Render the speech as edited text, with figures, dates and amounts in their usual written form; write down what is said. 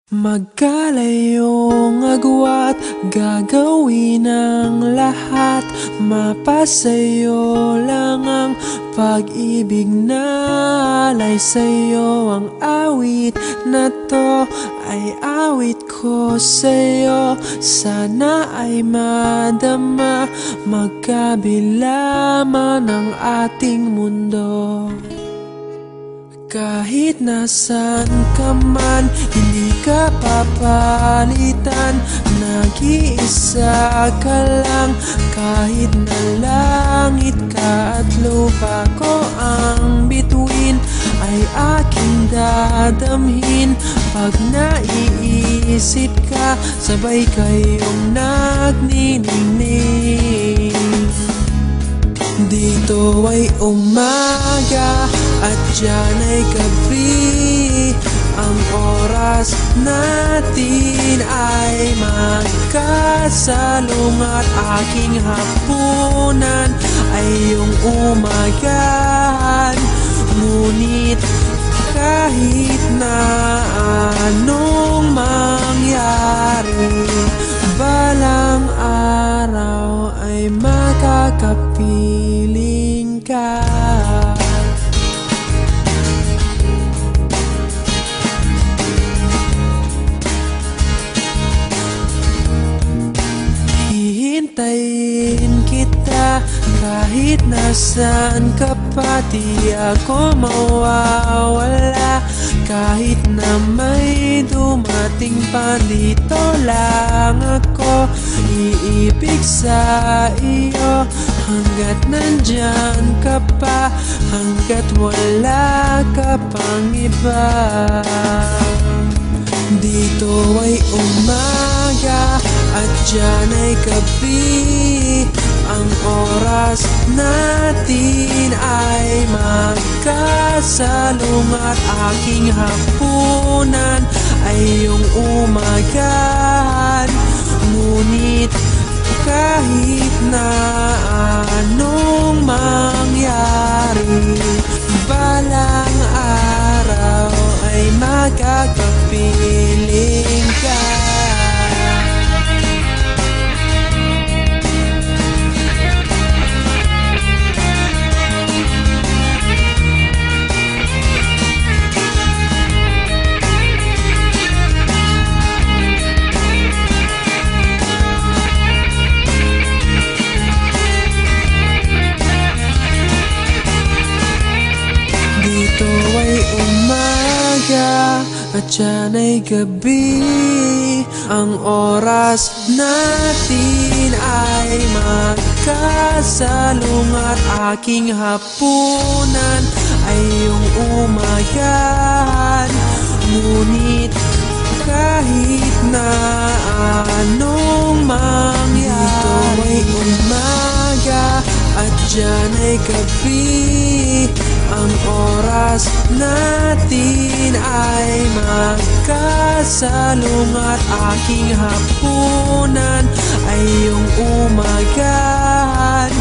Magkalayong agwat, gagawin ang lahat. Mapasayo lang ang pag-ibig na alay sa'yo. Ang awit na to ay awit ko sa'yo. Sana ay madama, magkabila man ang ating mundo. Kahit nasan ka man, hindi ka papalitan. Nag-iisa ka lang, kahit na langit ka at lupa ko ang bituin, ay aking dadamhin. Pag naiisip ka, sabay kayong nagniningning. Dito ay umaga at diyan ay gabi. Ang oras natin ay magkasalungat. Aking hapunan ay iyong umagahan. Ngunit kahit na anong mangyari, balang araw ay makakapiling ka. Hihintayin kita kahit nasaan ka pa. Di ako mawawala kahit na may dumating pa. Dito lang ako iibig sa iyo hanggat nandyan ka pa, hanggat wala ka pang iba. Dito ay umaga at diyan ay gabi. Ang oras natin ay magkasalungat. Aking hapunan ay iyong umagahan. Ngunit kahit na anong mangyari, balang araw ay magkakapiling ka. Dito ay umaga at diyan ay gabi. Ang oras natin ay magkasalungat. Aking hapunan ay iyong umagahan. Ngunit kahit na anong mangyari, dito ay umaga at diyan ay gabi. Ang oras natin ay magkasalungat. Aking hapunan ay iyong umagahan.